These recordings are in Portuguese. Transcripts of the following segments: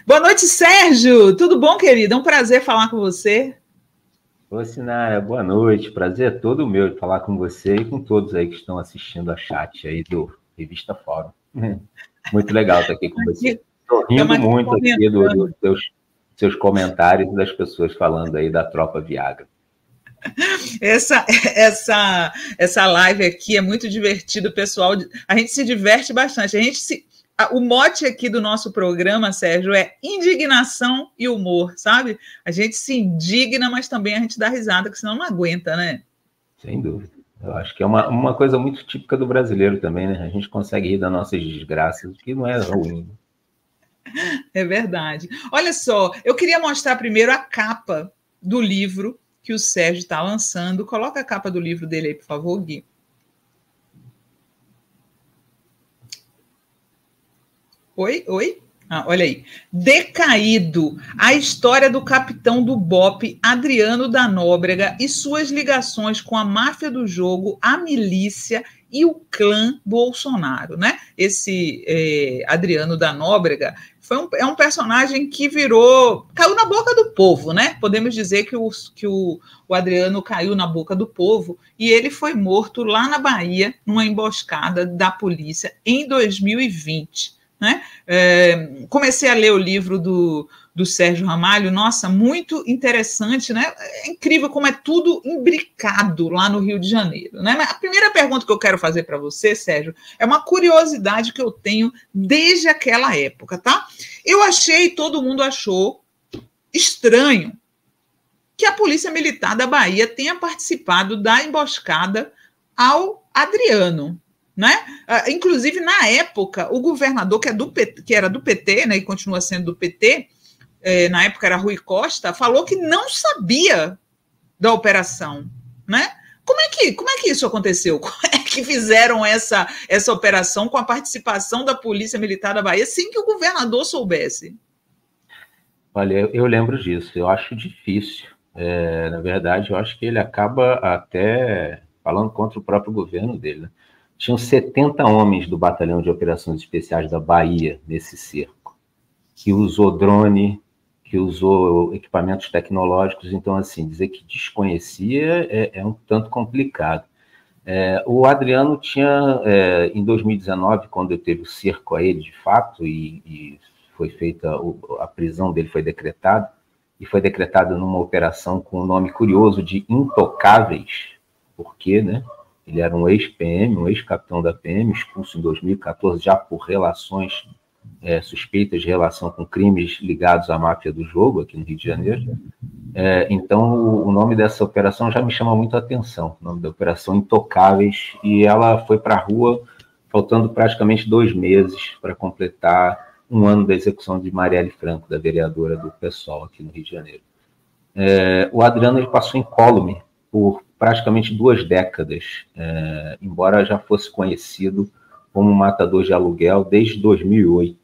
Boa noite, Sérgio. Tudo bom, querido? É um prazer falar com você. Ô, Sinara, boa noite. Prazer é todo meu de falar com você e com todos aí que estão assistindo a chat aí do Revista Fórum. Muito legal estar aqui com você. Estou rindo Estamos aqui muito aqui dos comentando. seus comentários e das pessoas falando aí da Tropa Viagra. Essa live aqui é muito divertido, pessoal. A gente se diverte bastante. O mote aqui do nosso programa, Sérgio, é indignação e humor, sabe? A gente se indigna, mas também a gente dá risada, que senão não aguenta, né? Sem dúvida. Eu acho que é uma coisa muito típica do brasileiro também, né? A gente consegue rir das nossas desgraças, o que não é ruim. É verdade. Olha só, eu queria mostrar primeiro a capa do livro que o Sérgio está lançando. Coloca a capa do livro dele aí, por favor, Gui. Oi? Olha aí. Decaído, a história do capitão do BOPE, Adriano da Nóbrega, e suas ligações com a máfia do jogo, a milícia e o clã Bolsonaro, né? Esse Adriano da Nóbrega é um personagem que caiu na boca do povo, né? Podemos dizer que o Adriano caiu na boca do povo e ele foi morto lá na Bahia, numa emboscada da polícia, em 2020. Né? Comecei a ler o livro do Sérgio Ramalho, nossa, muito interessante, né? É incrível como é tudo imbricado lá no Rio de Janeiro, né? Mas a primeira pergunta que eu quero fazer para você, Sérgio, é uma curiosidade que eu tenho desde aquela época, tá? Todo mundo achou estranho que a Polícia Militar da Bahia tenha participado da emboscada ao Adriano. Né? Inclusive, na época, o governador, que era do PT, né, e continua sendo do PT, na época era Rui Costa, falou que não sabia da operação. Né? Como é que isso aconteceu? Como é que fizeram essa operação com a participação da Polícia Militar da Bahia sem que o governador soubesse? Olha, eu lembro disso, eu acho difícil. Na verdade, eu acho que ele acaba até falando contra o próprio governo dele, né? Tinham 70 homens do Batalhão de Operações Especiais da Bahia nesse cerco, que usou drone, que usou equipamentos tecnológicos. Então, assim, dizer que desconhecia é um tanto complicado. O Adriano tinha, em 2019, quando teve o cerco a ele, de fato, e foi feita, a prisão dele foi decretada, e foi decretada numa operação com o nome curioso de Intocáveis, porque, né? Ele era um ex-PM, um ex-capitão da PM, expulso em 2014 já por relações suspeitas de relação com crimes ligados à máfia do jogo aqui no Rio de Janeiro. Então, o nome dessa operação já me chama muito a atenção, o nome da Operação Intocáveis, e ela foi para a rua faltando praticamente 2 meses para completar 1 ano da execução de Marielle Franco, da vereadora do PSOL aqui no Rio de Janeiro. O Adriano ele passou incólume por praticamente 2 décadas, embora já fosse conhecido como matador de aluguel desde 2008.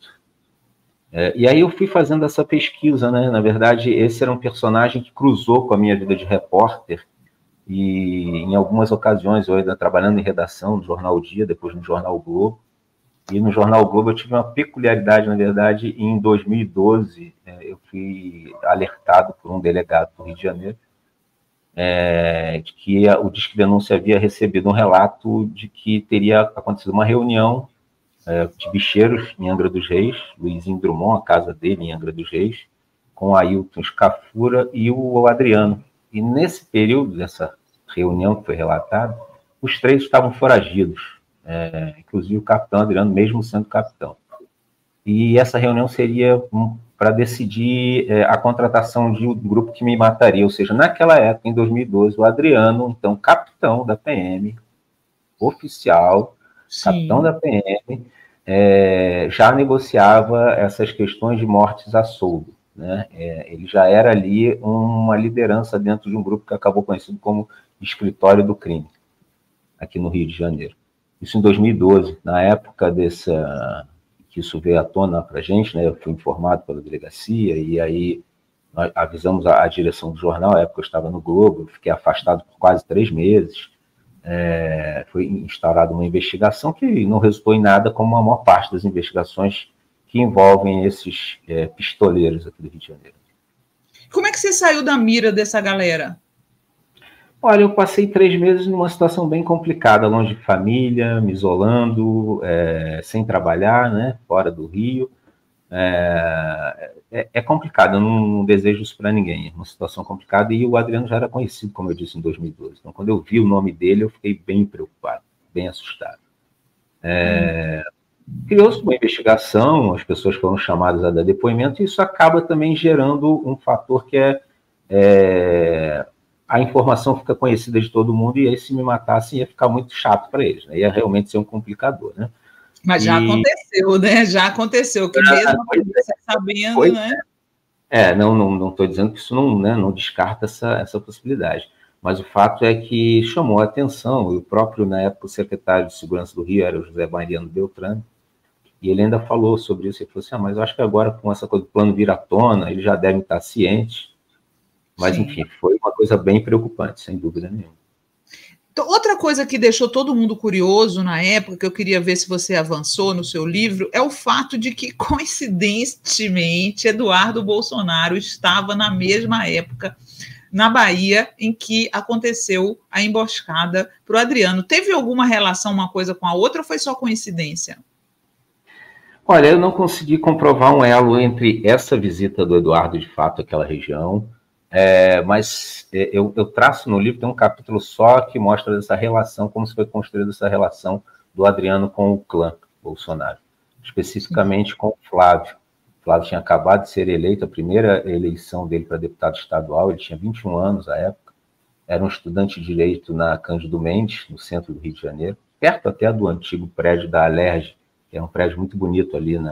E aí eu fui fazendo essa pesquisa, né? Na verdade, esse era um personagem que cruzou com a minha vida de repórter, e em algumas ocasiões, eu ainda trabalhando em redação do Jornal Dia, depois no Jornal O Globo, e no Jornal O Globo eu tive uma peculiaridade, na verdade, em 2012, eu fui alertado por um delegado do Rio de Janeiro, de que o Disque Denúncia havia recebido um relato de que teria acontecido uma reunião de bicheiros em Angra dos Reis, Luizinho Drummond, a casa dele em Angra dos Reis, com Ailton Scafura e o Adriano. E nesse período dessa reunião que foi relatada, os 3 estavam foragidos, inclusive o capitão Adriano, mesmo sendo capitão. E essa reunião seria para decidir a contratação de um grupo que me mataria, ou seja, naquela época, em 2012, o Adriano, então capitão da PM, oficial, Sim. Capitão da PM, já negociava essas questões de mortes a soldo, né? Ele já era ali uma liderança dentro de um grupo que acabou conhecido como Escritório do Crime, aqui no Rio de Janeiro. Isso em 2012, na época que isso veio à tona para a gente, né? Eu fui informado pela delegacia, e aí nós avisamos a direção do jornal. Na época eu estava no Globo, eu fiquei afastado por quase 3 meses. Foi instaurada uma investigação que não resultou em nada, como a maior parte das investigações que envolvem esses pistoleiros aqui do Rio de Janeiro. Como é que você saiu da mira dessa galera? Olha, eu passei 3 meses numa situação bem complicada, longe de família, me isolando, sem trabalhar, né, fora do Rio. É complicado, eu não desejo isso para ninguém, é uma situação complicada, e o Adriano já era conhecido, como eu disse, em 2012. Então, quando eu vi o nome dele, eu fiquei bem preocupado, bem assustado. Criou-se uma investigação, as pessoas foram chamadas a dar depoimento, e isso acaba também gerando um fator que a informação fica conhecida de todo mundo, e aí se me matassem ia ficar muito chato para eles, né? Ia realmente ser um complicador, né? Mas já aconteceu, né? Já aconteceu, que mesmo a polícia sabendo, né? Não estou dizendo que isso não descarta essa possibilidade, mas o fato é que chamou a atenção, e o próprio, na época, o secretário de Segurança do Rio era o José Mariano Beltrame, e ele ainda falou sobre isso. Ele falou assim, mas eu acho que agora, com essa coisa do plano vir à tona, eles já devem estar cientes. Mas, sim, enfim, foi uma coisa bem preocupante, sem dúvida nenhuma. Então, outra coisa que deixou todo mundo curioso na época, que eu queria ver se você avançou no seu livro, é o fato de que, coincidentemente, Eduardo Bolsonaro estava na mesma época na Bahia em que aconteceu a emboscada para o Adriano. Teve alguma relação uma coisa com a outra ou foi só coincidência? Olha, eu não consegui comprovar um elo entre essa visita do Eduardo, de fato, àquela região, mas eu traço no livro, tem um capítulo só que mostra essa relação, como se foi construída essa relação do Adriano com o clã Bolsonaro, especificamente com o Flávio. O Flávio tinha acabado de ser eleito, a primeira eleição dele para deputado estadual, ele tinha 21 anos à época, era um estudante de direito na Cândido Mendes, no centro do Rio de Janeiro, perto até do antigo prédio da Alerj, que é um prédio muito bonito ali no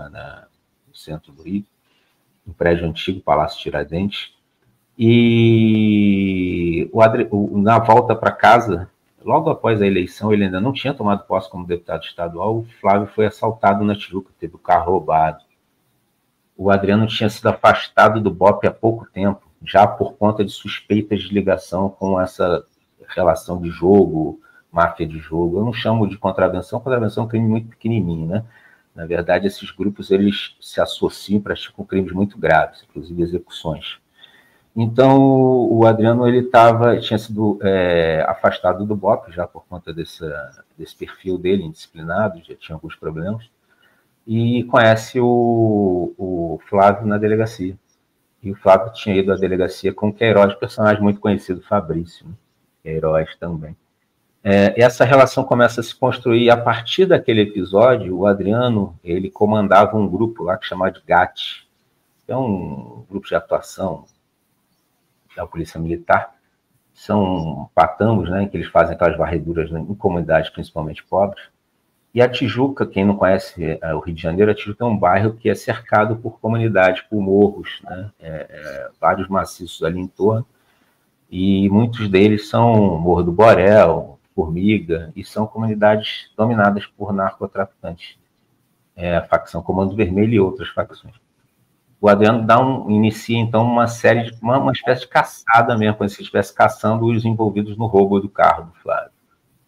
centro do Rio, um prédio antigo, Palácio Tiradentes. E na volta para casa, logo após a eleição, ele ainda não tinha tomado posse como deputado estadual, o Flávio foi assaltado na Tijuca, teve o carro roubado. O Adriano tinha sido afastado do BOPE há pouco tempo, já por conta de suspeitas de ligação com essa relação de jogo, máfia de jogo. Eu não chamo de contravenção é um crime muito pequenininho, né? Na verdade, esses grupos, eles se associam, praticam crimes muito graves, inclusive execuções. Então, o Adriano, ele tinha sido afastado do BOPE, já por conta desse perfil dele, indisciplinado, já tinha alguns problemas, e conhece o Flávio na delegacia. E o Flávio tinha ido à delegacia com o Queiroz, personagem muito conhecido, Fabrício, né? Queiroz também. Essa relação começa a se construir a partir daquele episódio. O Adriano, ele comandava um grupo lá que chamava de GAT, que é um grupo de atuação da Polícia Militar. São patamos, né, em que eles fazem aquelas varreduras em comunidades principalmente pobres. E a Tijuca, quem não conhece o Rio de Janeiro, a Tijuca é um bairro que é cercado por comunidades, por morros, né, vários maciços ali em torno, e muitos deles são Morro do Borel, Formiga, e são comunidades dominadas por narcotraficantes, a facção Comando Vermelho e outras facções. O Adriano inicia, então, uma espécie de caçada mesmo, como se estivesse caçando os envolvidos no roubo do carro do Flávio.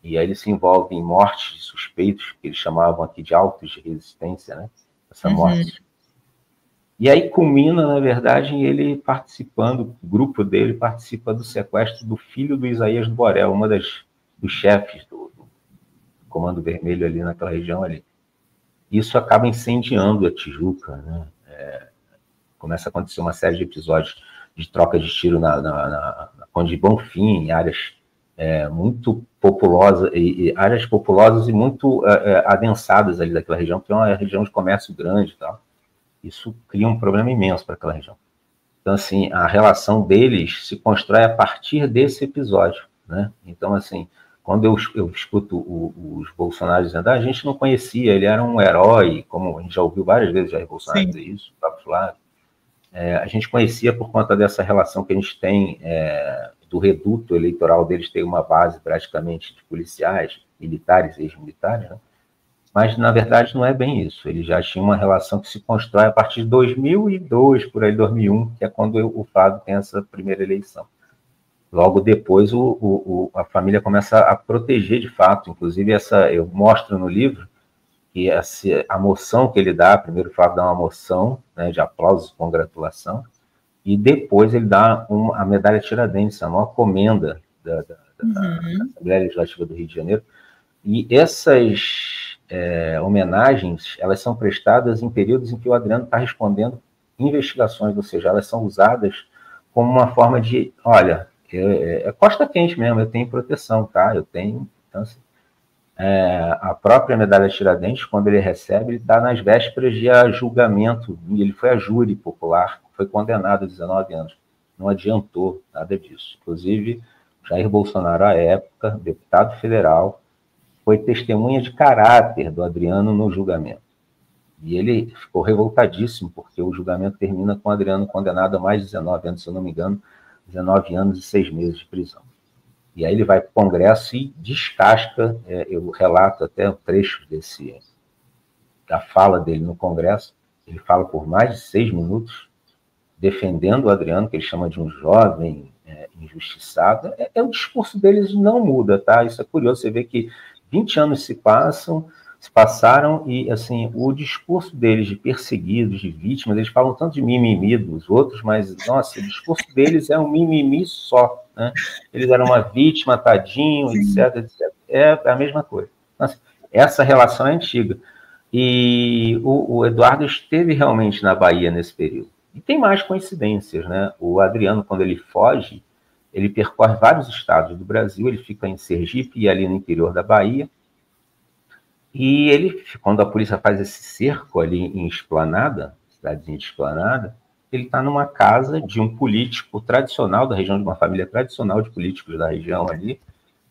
E aí ele se envolve em mortes de suspeitos, que eles chamavam aqui de autos de resistência, né? Essa morte. E aí culmina, na verdade, ele participando, o grupo dele participa do sequestro do filho do Isaías do Borel, uma dos chefes do Comando Vermelho ali naquela região ali. Isso acaba incendiando a Tijuca, né? Começa a acontecer uma série de episódios de troca de tiro na Conde de Bonfim, em áreas muito populosas, áreas populosas e muito adensadas ali daquela região, que é uma região de comércio grande e tal. Isso cria um problema imenso para aquela região. Então, assim, a relação deles se constrói a partir desse episódio, né? Então, assim, quando eu escuto os bolsonaros dizendo, a gente não conhecia, ele era um herói, como a gente já ouviu várias vezes Jair Bolsonaro dizer isso, o próprio Flávio. A gente conhecia por conta dessa relação que a gente tem do reduto eleitoral deles, ter uma base praticamente de policiais, militares e ex-militares, né? Mas, na verdade, não é bem isso. Ele já tinha uma relação que se constrói a partir de 2002, por aí, 2001, que é quando o Flávio tem essa primeira eleição. Logo depois, a família começa a proteger, de fato. Inclusive, eu mostro no livro que a moção que ele dá, primeiro o Flávio dá uma moção, né, de aplausos e congratulação, e depois ele dá a medalha Tiradentes, a maior comenda da Assembleia Legislativa do Rio de Janeiro. E essas homenagens, elas são prestadas em períodos em que o Adriano está respondendo investigações, ou seja, elas são usadas como uma forma de, olha, é costa quente mesmo, eu tenho proteção, tá? Eu tenho, então, assim, a própria medalha Tiradentes, quando ele recebe, ele está nas vésperas de julgamento, ele foi a júri popular, foi condenado a 19 anos. Não adiantou nada disso. Inclusive, Jair Bolsonaro, à época, deputado federal, foi testemunha de caráter do Adriano no julgamento. E ele ficou revoltadíssimo, porque o julgamento termina com o Adriano condenado a mais de 19 anos, se eu não me engano, 19 anos e 6 meses de prisão. E aí ele vai para o Congresso e descasca, eu relato até um trecho da fala dele no Congresso, ele fala por mais de 6 minutos, defendendo o Adriano, que ele chama de um jovem injustiçado. O discurso deles não muda, tá? Isso é curioso, você vê que 20 anos se passaram e, assim, o discurso deles de perseguidos, de vítimas, eles falam tanto de mimimi dos outros, mas, nossa, o discurso deles é um mimimi só, né? Eles eram uma vítima, tadinho, etc, etc. É a mesma coisa. Nossa, essa relação é antiga. E o Eduardo esteve realmente na Bahia nesse período. E tem mais coincidências, né? O Adriano, quando ele foge, ele percorre vários estados do Brasil, ele fica em Sergipe e ali no interior da Bahia. E ele, quando a polícia faz esse cerco ali em Esplanada, cidadezinha de Esplanada, ele está numa casa de um político tradicional da região, de uma família tradicional de políticos da região ali.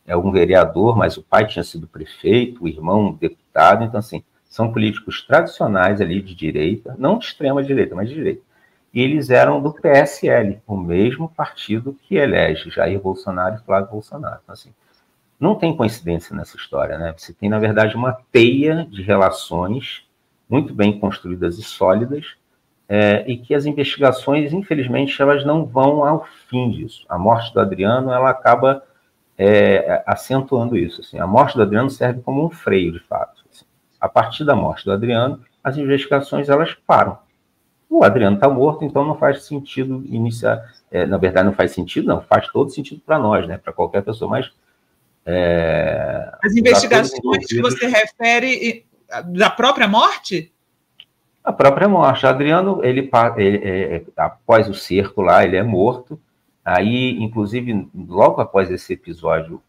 É um vereador, mas o pai tinha sido prefeito, o irmão deputado. Então, assim, são políticos tradicionais ali de direita, não de extrema direita, mas de direita. E eles eram do PSL, o mesmo partido que elege Jair Bolsonaro e Flávio Bolsonaro. Então, assim, não tem coincidência nessa história, né? Você tem, na verdade, uma teia de relações muito bem construídas e sólidas, e que as investigações, infelizmente, elas não vão ao fim disso. A morte do Adriano, ela acaba acentuando isso. Assim. A morte do Adriano serve como um freio, de fato. Assim. A partir da morte do Adriano, as investigações, elas param. O Adriano está morto, então não faz sentido iniciar... na verdade, não faz sentido, não. Faz todo sentido para nós, né? Para qualquer pessoa, mas... As investigações que você refere da própria morte? A própria morte. Adriano, ele após o cerco lá, ele é morto. Aí, inclusive, logo após esse episódio,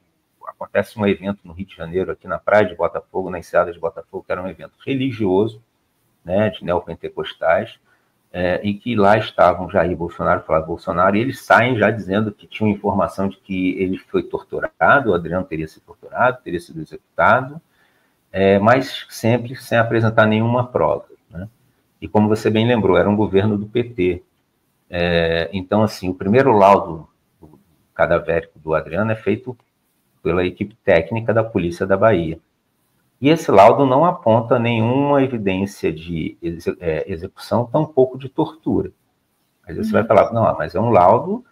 acontece um evento no Rio de Janeiro, aqui na praia de Botafogo, na enseada de Botafogo, que era um evento religioso, né, de neopentecostais, e que lá estavam Jair Bolsonaro e Flávio Bolsonaro, e eles saem já dizendo que tinham informação de que ele foi torturado, o Adriano teria sido torturado, teria sido executado, mas sempre sem apresentar nenhuma prova, né? E como você bem lembrou, era um governo do PT. Então, assim, o primeiro laudo cadavérico do Adriano é feito pela equipe técnica da Polícia da Bahia. E esse laudo não aponta nenhuma evidência de execução, tampouco de tortura. Aí você vai falar, não, mas é um laudo,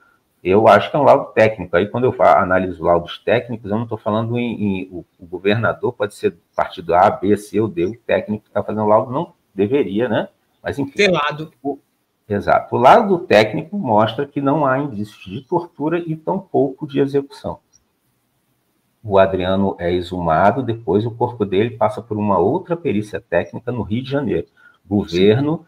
eu acho que é um laudo técnico. Aí quando eu analiso laudos técnicos, eu não estou falando o governador, pode ser do partido A, B, C ou D, o técnico que está fazendo o laudo não deveria, né? Mas enfim. Velado. Exato. O lado técnico mostra que não há indícios de tortura e tampouco de execução. O Adriano é exumado, depois o corpo dele passa por uma outra perícia técnica no Rio de Janeiro. Governo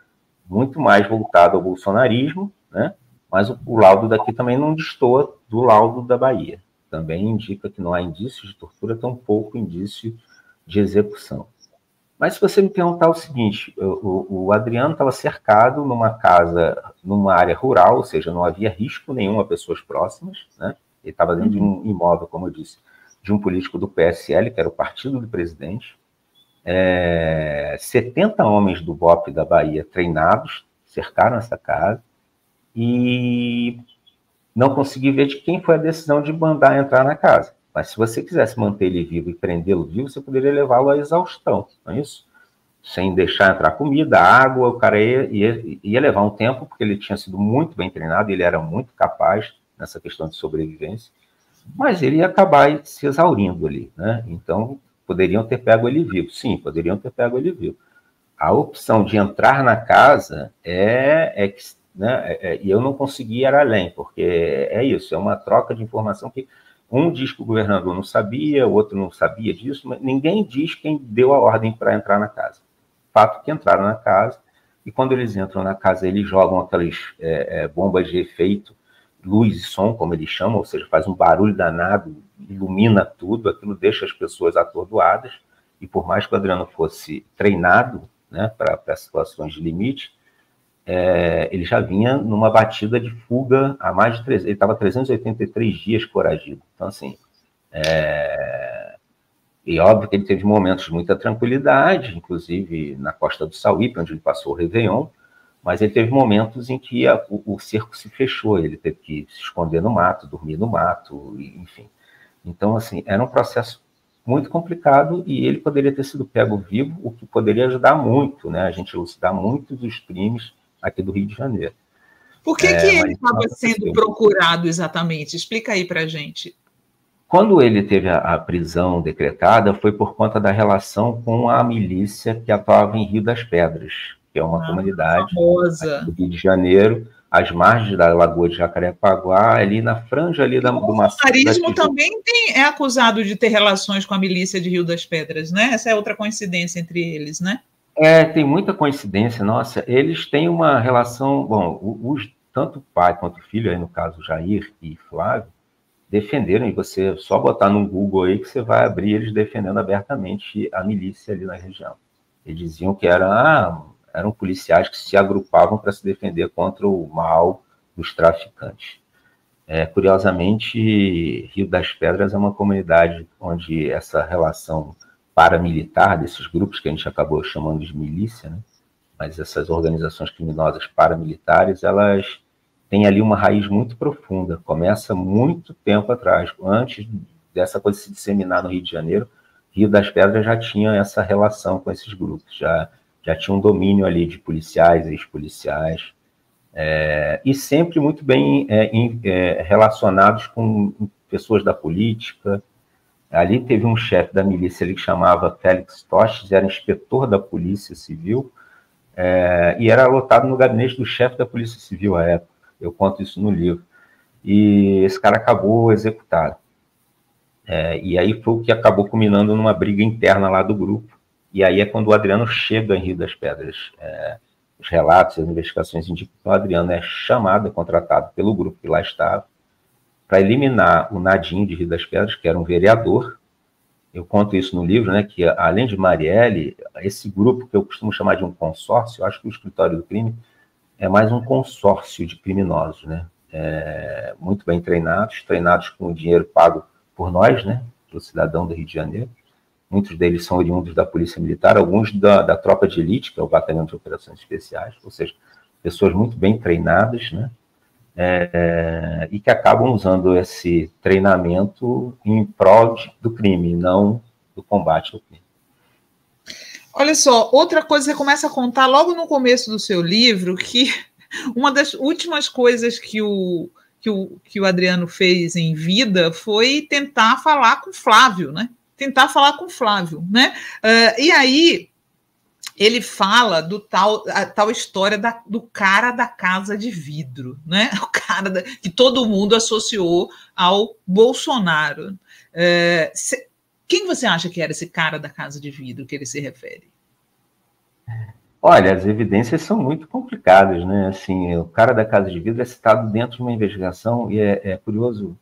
muito mais voltado ao bolsonarismo, né? Mas o laudo daqui também não destoa do laudo da Bahia. Também indica que não há indícios de tortura, tampouco indício de execução. Mas se você me perguntar o seguinte, o Adriano estava cercado numa casa, numa área rural, ou seja, não havia risco nenhum a pessoas próximas, né? Ele estava dentro de um imóvel, como eu disse, de um político do PSL, que era o partido do presidente. 70 homens do BOP da Bahia treinados cercaram essa casa e não consegui ver de quem foi a decisão de mandar entrar na casa. Mas se você quisesse manter ele vivo e prendê-lo vivo, você poderia levá-lo à exaustão, não é isso? Sem deixar entrar comida, água, o cara ia levar um tempo, porque ele tinha sido muito bem treinado, ele era muito capaz nessa questão de sobrevivência, mas ele ia acabar se exaurindo ali, né? Então, poderiam ter pego ele vivo. Sim, poderiam ter pego ele vivo. A opção de entrar na casa e eu não consegui ir além, porque é isso, é uma troca de informação que um diz que o governador não sabia, o outro não sabia disso, mas ninguém diz quem deu a ordem para entrar na casa. Fato que entraram na casa, e quando eles entram na casa, eles jogam aquelas bombas de efeito, luz e som, como eles chamam, ou seja, faz um barulho danado, ilumina tudo, aquilo deixa as pessoas atordoadas, e por mais que o Adriano fosse treinado, né, para situações de limite, ele já vinha numa batida de fuga há mais de 300, ele estava 383 dias foragido. Então, assim, e óbvio que ele teve momentos de muita tranquilidade, inclusive na Costa do Sauípe, onde ele passou o Réveillon, mas ele teve momentos em que o cerco se fechou, ele teve que se esconder no mato, dormir no mato, enfim. Então, assim, era um processo muito complicado e ele poderia ter sido pego vivo, o que poderia ajudar muito, né, a gente elucidar muitos dos crimes aqui do Rio de Janeiro. Por que ele estava sendo procurado exatamente? Explica aí para a gente. Quando ele teve a prisão decretada, foi por conta da relação com a milícia que atuava em Rio das Pedras, que é uma comunidade do Rio de Janeiro, às margens da Lagoa de Jacarepaguá, ali na franja ali do maciço. O bolsonarismo também é acusado de ter relações com a milícia de Rio das Pedras, né? Essa é outra coincidência entre eles, né? Tem muita coincidência, nossa. Eles têm uma relação, bom, tanto o pai quanto o filho, aí no caso Jair e Flávio, defenderam, e você só botar no Google aí que você vai abrir eles defendendo abertamente a milícia ali na região. Eles diziam que eram policiais que se agrupavam para se defender contra o mal dos traficantes. Curiosamente, Rio das Pedras é uma comunidade onde essa relação paramilitar desses grupos que a gente acabou chamando de milícia, né? Mas essas organizações criminosas paramilitares, elas têm ali uma raiz muito profunda, começa muito tempo atrás, antes dessa coisa se disseminar no Rio de Janeiro. Rio das Pedras já tinha essa relação com esses grupos, já tinha um domínio ali de policiais, ex-policiais, e sempre muito bem relacionados com pessoas da política. Ali teve um chefe da milícia ali que chamava Félix Tostes, era inspetor da Polícia Civil, e era alotado no gabinete do chefe da Polícia Civil à época. Eu conto isso no livro. E esse cara acabou executado. E aí foi o que acabou culminando numa briga interna lá do grupo. E aí é quando o Adriano chega em Rio das Pedras. Os relatos, as investigações indicam que o Adriano é chamado, contratado pelo grupo que lá estava, para eliminar o Nadinho de Rio das Pedras, que era um vereador. Eu conto isso no livro, né, que além de Marielle, esse grupo que eu costumo chamar de um consórcio, eu acho que o Escritório do Crime é mais um consórcio de criminosos, né, muito bem treinados com o dinheiro pago por nós, né, pelo cidadão do Rio de Janeiro. Muitos deles são oriundos da Polícia Militar, alguns da Tropa de Elite, que é o Batalhão de Operações Especiais, ou seja, pessoas muito bem treinadas, né, e que acabam usando esse treinamento em prol do crime, não do combate ao crime. Olha só, outra coisa, você começa a contar logo no começo do seu livro que uma das últimas coisas que o Adriano fez em vida foi tentar falar com Flávio, né? E aí ele fala a tal história do cara da casa de vidro, né? O cara que todo mundo associou ao Bolsonaro. Quem você acha que era esse cara da casa de vidro que ele se refere? Olha, as evidências são muito complicadas, né? Assim, o cara da casa de vidro é citado dentro de uma investigação e é curioso.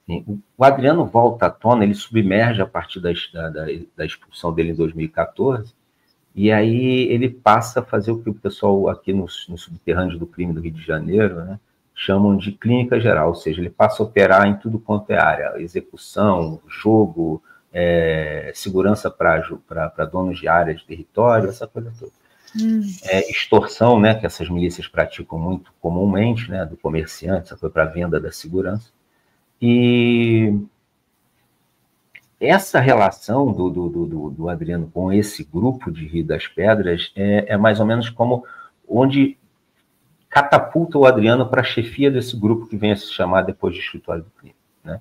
Assim, o Adriano volta à tona, ele submerge a partir da expulsão dele em 2014, e aí ele passa a fazer o que o pessoal aqui nos subterrâneos do crime do Rio de Janeiro, né, chamam de clínica geral, ou seja, ele passa a operar em tudo quanto é área, execução, jogo, segurança para donos de área de território, essa coisa toda. Extorsão, né, que essas milícias praticam muito comumente, né, do comerciante, essa foi para a venda da segurança. E essa relação do Adriano com esse grupo de Rio das Pedras é mais ou menos como onde catapulta o Adriano para a chefia desse grupo que vem a se chamar depois de Escritório do Crime, né?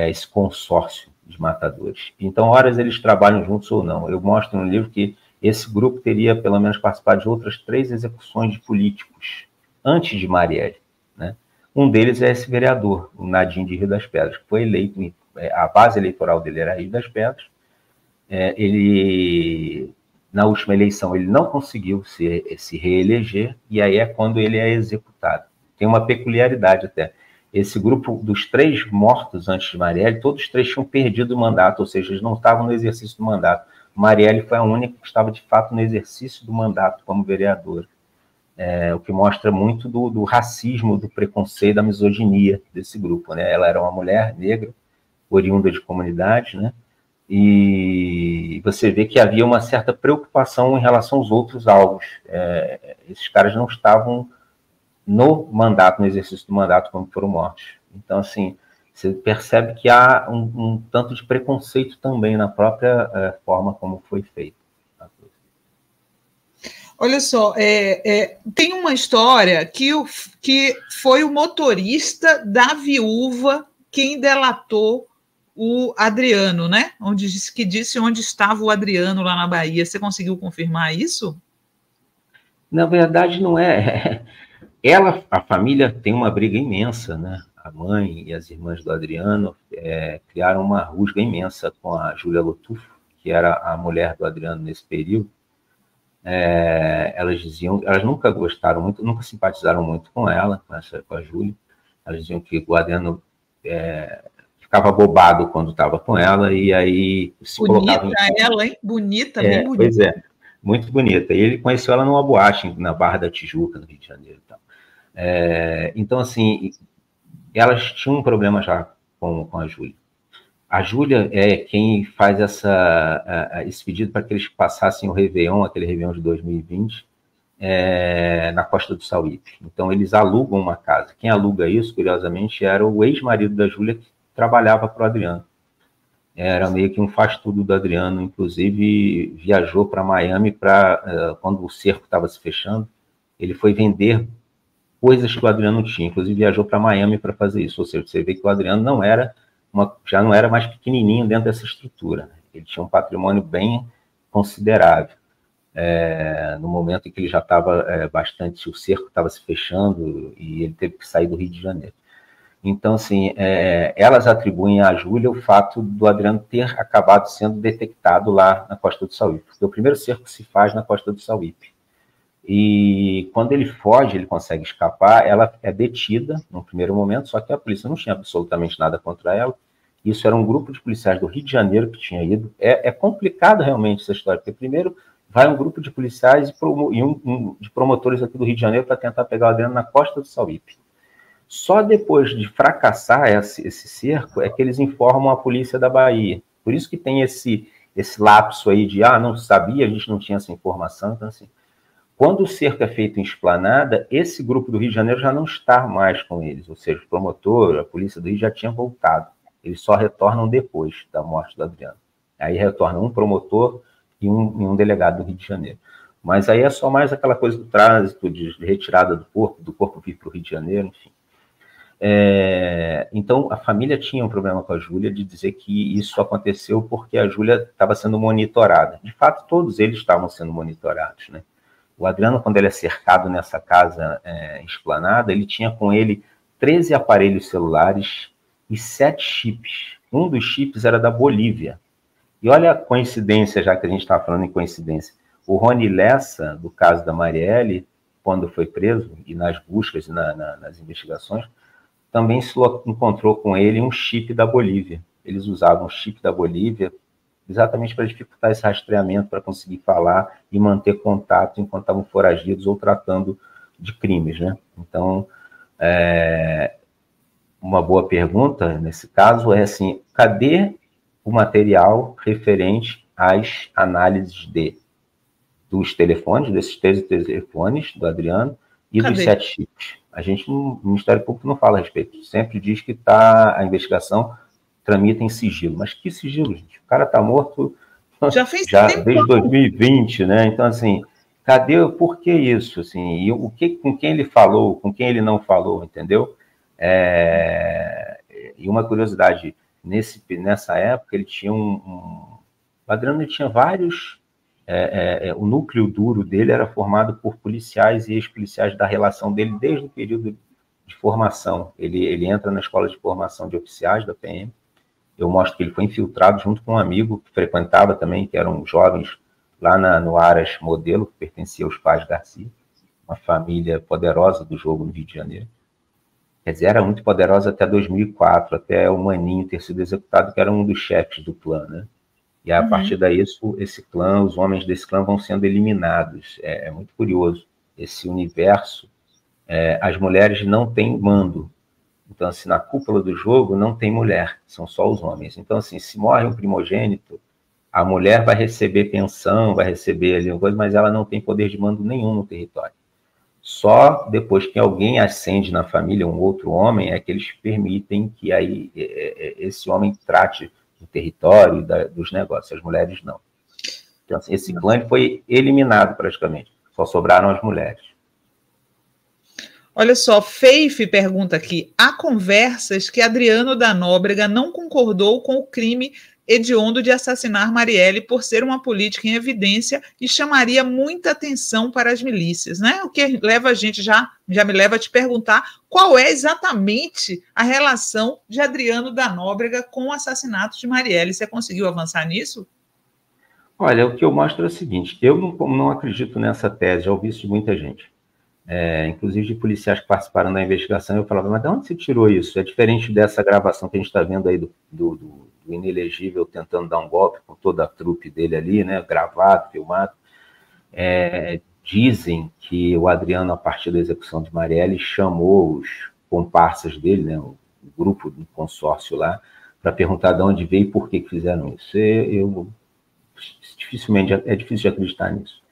Esse consórcio de matadores. Então, horas eles trabalham juntos ou não. Eu mostro no livro que esse grupo teria, pelo menos, participado de outras 3 execuções de políticos antes de Marielle, né? Um deles é esse vereador, o Nadim de Rio das Pedras, que foi eleito, a base eleitoral dele era Rio das Pedras. Ele, na última eleição, ele não conseguiu se reeleger, e aí é quando ele é executado. Tem uma peculiaridade até. Esse grupo dos 3 mortos antes de Marielle, todos os 3 tinham perdido o mandato, ou seja, eles não estavam no exercício do mandato. Marielle foi a única que estava, de fato, no exercício do mandato como vereadora. O que mostra muito do racismo, do preconceito, da misoginia desse grupo, né? Ela era uma mulher negra, oriunda de comunidade, né? E você vê que havia uma certa preocupação em relação aos outros alvos. Esses caras não estavam no mandato, no exercício do mandato, quando foram mortos. Então, assim, você percebe que há um tanto de preconceito também na própria forma como foi feito. Olha só, tem uma história que foi o motorista da viúva quem delatou o Adriano, né? Que disse onde estava o Adriano lá na Bahia. Você conseguiu confirmar isso? Na verdade, não é. A família tem uma briga imensa, né? A mãe e as irmãs do Adriano criaram uma rusga imensa com a Júlia Lotufo, que era a mulher do Adriano nesse período. Elas nunca gostaram muito, nunca simpatizaram muito com ela, com a Júlia. Elas diziam que o Adriano ficava bobado quando estava com ela, e aí se colocava... Bonita ela, hein? Bonita, bem bonita. Pois é, muito bonita. E ele conheceu ela numa boate na Barra da Tijuca, no Rio de Janeiro. Então, assim, elas tinham um problema já com a Júlia. A Júlia é quem faz esse pedido para que eles passassem o Réveillon, aquele Réveillon de 2020, na Costa do Sauípe. Então, eles alugam uma casa. Quem aluga isso, curiosamente, era o ex-marido da Júlia, que trabalhava para o Adriano. Era meio que um faz-tudo do Adriano, inclusive viajou para Miami quando o cerco estava se fechando, ele foi vender coisas que o Adriano tinha, inclusive viajou para Miami para fazer isso. Ou seja, você vê que o Adriano já não era mais pequenininho dentro dessa estrutura, né? Ele tinha um patrimônio bem considerável. No momento em que ele já estava o cerco estava se fechando e ele teve que sair do Rio de Janeiro. Então, assim, elas atribuem à Júlia o fato do Adriano ter acabado sendo detectado lá na Costa do Sauípe, porque o primeiro cerco se faz na Costa do Sauípe. E quando ele foge, ele consegue escapar, ela é detida num primeiro momento, só que a polícia não tinha absolutamente nada contra ela. Isso era um grupo de policiais do Rio de Janeiro que tinha ido. É complicado realmente essa história, porque primeiro vai um grupo de policiais e de promotores aqui do Rio de Janeiro para tentar pegar o Adriano na Costa do Sauípe. Só depois de fracassar esse cerco é que eles informam a polícia da Bahia. Por isso que tem esse lapso aí de, não sabia, a gente não tinha essa informação. Então, assim, quando o cerco é feito em Esplanada, esse grupo do Rio de Janeiro já não está mais com eles, ou seja, o promotor, a polícia do Rio já tinha voltado. Eles só retornam depois da morte do Adriano. Aí retorna um promotor e um delegado do Rio de Janeiro. Mas aí é só mais aquela coisa do trânsito, de retirada do corpo vir para o Rio de Janeiro, enfim. Então, a família tinha um problema com a Júlia de dizer que isso aconteceu porque a Júlia estava sendo monitorada. De fato, todos eles estavam sendo monitorados, né? O Adriano, quando ele é cercado nessa casa Esplanada, ele tinha com ele 13 aparelhos celulares e 7 chips. Um dos chips era da Bolívia. E olha a coincidência, já que a gente está falando em coincidência. O Rony Lessa, do caso da Marielle, quando foi preso, e nas buscas, nas investigações, também se encontrou com ele um chip da Bolívia. Eles usavam o chip da Bolívia exatamente para dificultar esse rastreamento, para conseguir falar e manter contato enquanto estavam foragidos ou tratando de crimes, né? Então, uma boa pergunta nesse caso é assim, cadê o material referente às análises dos telefones, desses 13 telefones do Adriano e dos 7 chips? O Ministério Público não fala a respeito, sempre diz que a investigação tramita em sigilo. Mas que sigilo, gente? O cara está morto já desde 2020, né? Então, assim, por que isso? Assim, e com quem ele falou, com quem ele não falou, entendeu? E uma curiosidade, nessa época, ele tinha o Adriano ele tinha vários... o núcleo duro dele era formado por policiais e ex-policiais da relação dele desde o período de formação. Ele entra na escola de formação de oficiais da PM. Eu mostro que ele foi infiltrado junto com um amigo que frequentava também, que eram jovens lá no Aras Modelo, que pertencia aos pais Garcia, uma família poderosa do jogo no Rio de Janeiro. Quer dizer, era muito poderosa até 2004, até o Maninho ter sido executado, que era um dos chefes do clã, né? E a partir daí, esse clã, os homens desse clã vão sendo eliminados. É muito curioso. Esse universo, as mulheres não têm mando. Então, assim, na cúpula do jogo não tem mulher, são só os homens. Então, assim, se morre um primogênito, a mulher vai receber pensão, vai receber ali uma coisa, mas ela não tem poder de mando nenhum no território. Só depois que alguém ascende na família, um outro homem, é que eles permitem que aí esse homem trate do território, dos negócios. As mulheres não. Então, assim, esse clã foi eliminado praticamente. Só sobraram as mulheres. Olha só, Feife pergunta aqui: há conversas que Adriano da Nóbrega não concordou com o crime hediondo de assassinar Marielle por ser uma política em evidência e chamaria muita atenção para as milícias, né? O que leva a gente já me leva a te perguntar qual é exatamente a relação de Adriano da Nóbrega com o assassinato de Marielle. Você conseguiu avançar nisso? Olha, o que eu mostro é o seguinte: eu não acredito nessa tese, já ouvi isso de muita gente. Inclusive de policiais que participaram da investigação, eu falava, mas de onde você tirou isso? É diferente dessa gravação que a gente está vendo aí do inelegível tentando dar um golpe com toda a trupe dele ali, né, gravado, filmado. Dizem que o Adriano, a partir da execução de Marielle, chamou os comparsas dele, né, o grupo do consórcio lá, para perguntar de onde veio e por que fizeram isso. Dificilmente, é difícil de acreditar nisso.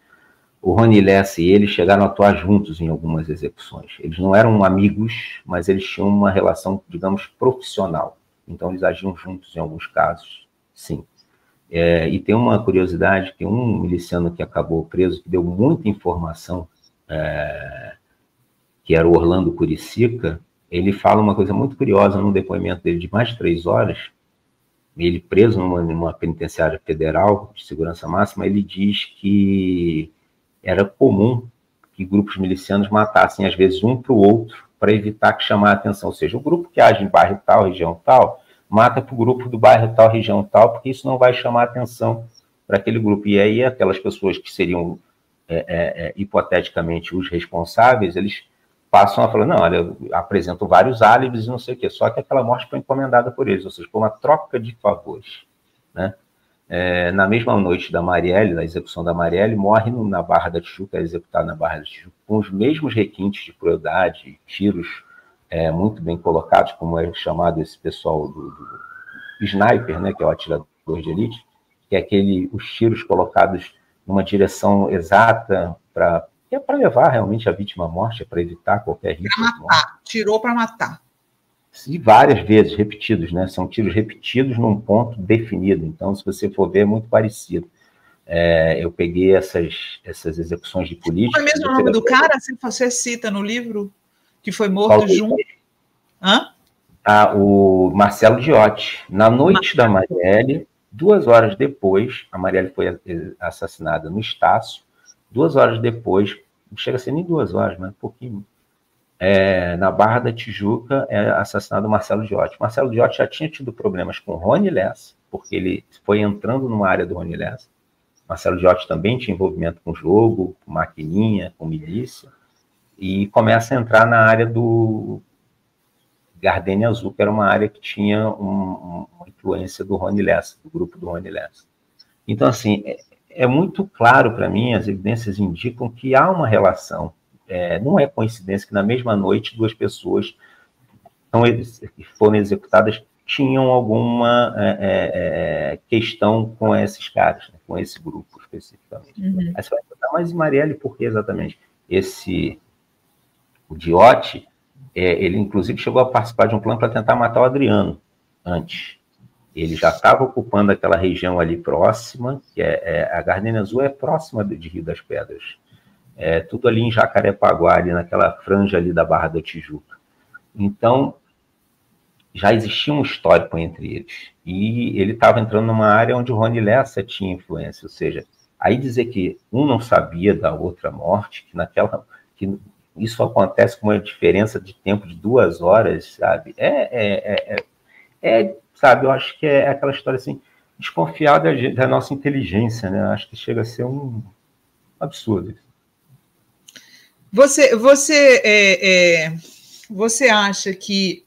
O Rony Lessa e ele chegaram a atuar juntos em algumas execuções. Eles não eram amigos, mas eles tinham uma relação, digamos, profissional. Então, eles agiam juntos em alguns casos, sim. E tem uma curiosidade, que um miliciano que acabou preso, que deu muita informação, que era o Orlando Curicica, ele fala uma coisa muito curiosa num depoimento dele de mais de 3 horas, ele preso numa penitenciária federal de segurança máxima, ele diz que era comum que grupos milicianos matassem, às vezes, um para o outro, para evitar que chamar a atenção. Ou seja, o grupo que age em bairro tal, região tal, mata para o grupo do bairro tal, região tal, porque isso não vai chamar a atenção para aquele grupo. E aí aquelas pessoas que seriam, hipoteticamente, os responsáveis, eles passam a falar, não, olha, eu apresento vários álibis e não sei o quê, só que aquela morte foi encomendada por eles, ou seja, foi uma troca de favores, né? Na mesma noite da Marielle, da execução da Marielle, morre na Barra da Tijuca, é executado na Barra da Tijuca, com os mesmos requintes de crueldade, tiros muito bem colocados, como é chamado esse pessoal do sniper, né, que é o atirador de elite, que é os tiros colocados numa direção exata para levar realmente a vítima à morte, para evitar qualquer risco. Para matar, tirou para matar. E várias vezes, repetidos, né? São tiros repetidos num ponto definido. Então, se você for ver, é muito parecido. Eu peguei essas execuções de políticos... Qual é mesmo o nome do cara, se você cita no livro, que foi morto junto? Hã? O Marcelo Diotti. Na noite da Marielle, 2 horas depois, a Marielle foi assassinada no Estácio, 2 horas depois, não chega a ser nem 2 horas, mas um pouquinho, na Barra da Tijuca, é assassinado o Marcelo Diotti. Marcelo Diotti já tinha tido problemas com Rony Lessa, porque ele foi entrando numa área do Rony Lessa. Marcelo Diotti também tinha envolvimento com jogo, com maquininha, com milícia, e começa a entrar na área do Gardenia Azul, que era uma área que tinha uma influência do Rony Lessa, do grupo do Rony Lessa. Então, assim, é muito claro para mim, as evidências indicam que há uma relação. Não é coincidência que na mesma noite 2 pessoas que foram executadas tinham alguma questão com esses caras, né, com esse grupo especificamente. Aí você vai perguntar, mas Marielle, por que exatamente? O Diotti, ele inclusive chegou a participar de um plano para tentar matar o Adriano antes. Ele já estava ocupando aquela região ali próxima, que a Gardenia Azul é próxima de Rio das Pedras. Tudo ali em Jacarepaguá, ali naquela franja ali da Barra da Tijuca. Então, já existia um histórico entre eles. E ele estava entrando numa área onde o Rony Lessa tinha influência, ou seja, aí dizer que um não sabia da outra morte, que isso acontece com uma diferença de tempo de 2 horas, sabe? Sabe, eu acho que é aquela história assim, desconfiar da nossa inteligência, né? Acho que chega a ser um absurdo. Você acha que...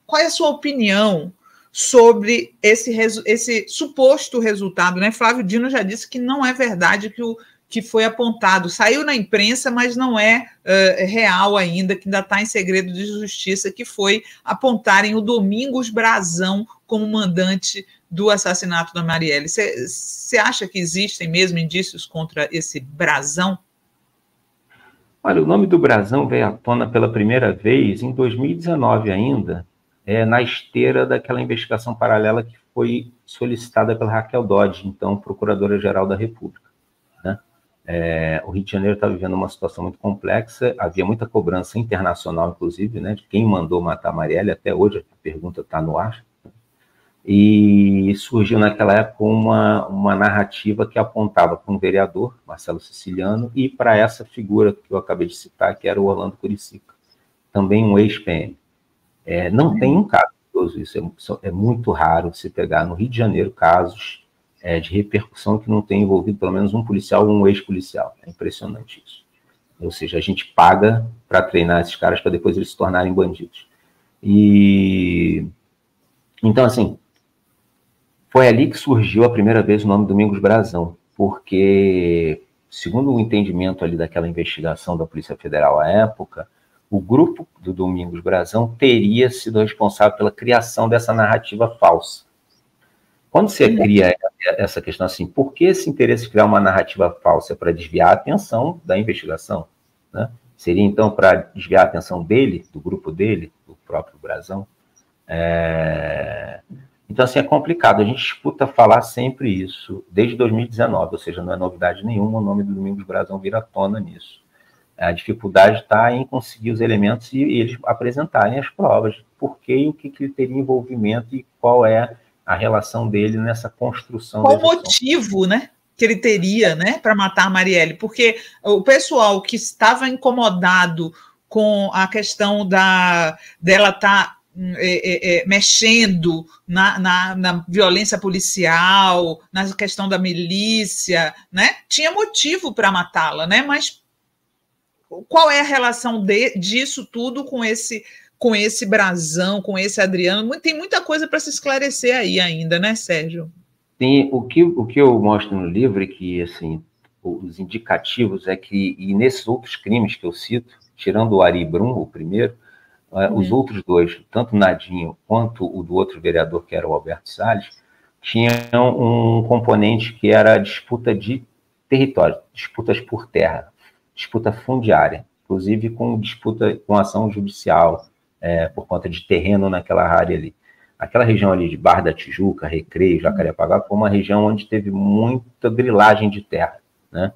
Qual é a sua opinião sobre esse suposto resultado, né? Flávio Dino já disse que não é verdade que foi apontado. Saiu na imprensa, mas não é real ainda, que ainda está em segredo de justiça, que foi apontarem o Domingos Brazão como mandante do assassinato da Marielle. Você acha que existem mesmo indícios contra esse Brazão? Olha, o nome do Brazão veio à tona pela primeira vez em 2019 ainda, na esteira daquela investigação paralela que foi solicitada pela Raquel Dodge, então Procuradora-Geral da República. Né? O Rio de Janeiro está vivendo uma situação muito complexa, havia muita cobrança internacional, inclusive, né, de quem mandou matar a Marielle, até hoje a pergunta está no ar, e surgiu naquela época uma narrativa que apontava para um vereador, Marcelo Siciliano, e para essa figura que eu acabei de citar, que era o Orlando Curicica, também um ex-PM. Não tem um caso isso, é muito raro se pegar no Rio de Janeiro casos de repercussão que não tem envolvido pelo menos um policial ou um ex-policial. É impressionante isso. Ou seja, a gente paga para treinar esses caras para depois eles se tornarem bandidos. Então, assim, foi ali que surgiu a primeira vez o nome Domingos Brazão, porque, segundo o entendimento ali daquela investigação da Polícia Federal à época, o grupo do Domingos Brazão teria sido responsável pela criação dessa narrativa falsa. Quando você cria essa questão assim, por que esse interesse de criar uma narrativa falsa? Para desviar a atenção da investigação, né? Seria, então, para desviar a atenção dele, do grupo dele, do próprio Brazão? Então, assim, é complicado. A gente escuta falar sempre isso, desde 2019, ou seja, não é novidade nenhuma o nome do Domingos Brazão vir à tona nisso. A dificuldade está em conseguir os elementos e eles apresentarem as provas, por que e o que ele teria envolvimento e qual é a relação dele nessa construção. Qual o motivo, né, que ele teria, né, para matar a Marielle? Porque o pessoal que estava incomodado com a questão dela estar mexendo na violência policial, na questão da milícia, né, tinha motivo para matá-la, né? Mas qual é a relação disso tudo com esse Brazão, com esse Adriano? Tem muita coisa para se esclarecer aí ainda, né, Sérgio? Tem, o que eu mostro no livro é que, assim, os indicativos é que, e nesses outros crimes que eu cito, tirando o Ari Brum, o primeiro, os outros dois, tanto o Nadinho quanto o do outro vereador, que era o Alberto Salles, tinham um componente que era a disputa de território, disputas por terra, disputa fundiária, inclusive com disputa com ação judicial, por conta de terreno naquela área ali. Aquela região ali de Barra da Tijuca, Recreio, Jacarepaguá, foi uma região onde teve muita grilagem de terra, né?